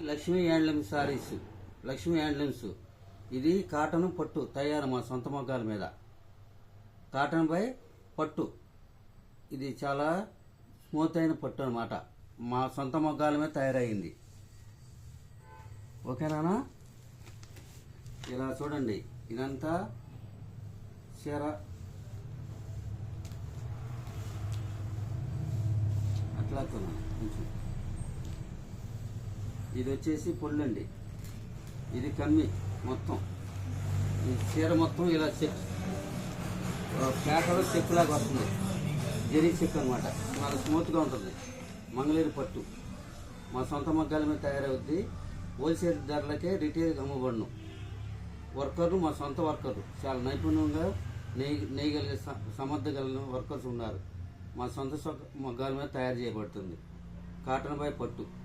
Lakshmi handlooms saris. Lakshmi handlooms. ఇది cotton పట్టు తయారు మా సొంత మొగ్గాల మీద. కాటన్ పై పట్టు. ఇది చాలా స్మూత్ అయిన పట్టు అనమాట. మా సొంత మొగ్గాల మీద తయారయ్యింది. ఓకేనా? ఇలా చూడండి. ఇదంతా చీర. అట్లా కొంచెం. ఇది వచ్చేసి పొల్లండి. ఇది కమ్మి మొత్తం. ఈ చీర మొత్తం ఇలా చెక్ పేటలో చెక్కులాగా వస్తుంది. జరీ చెక్ అనమాట. చాలా స్మూత్గా ఉంటుంది. మంగళగిరి పట్టు మా సొంత మగ్గాల మీద తయారవుద్ది. హోల్సేల్ ధరలకే రిటైల్ అమ్మబడును. వర్కర్లు మా సొంత వర్కర్లు చాలా నైపుణ్యంగా నేయగలిగే సమర్థగలిగిన వర్కర్స్ ఉన్నారు. మా సొంత మగ్గాల మీద తయారు చేయబడుతుంది. కాటన్ బై పట్టు.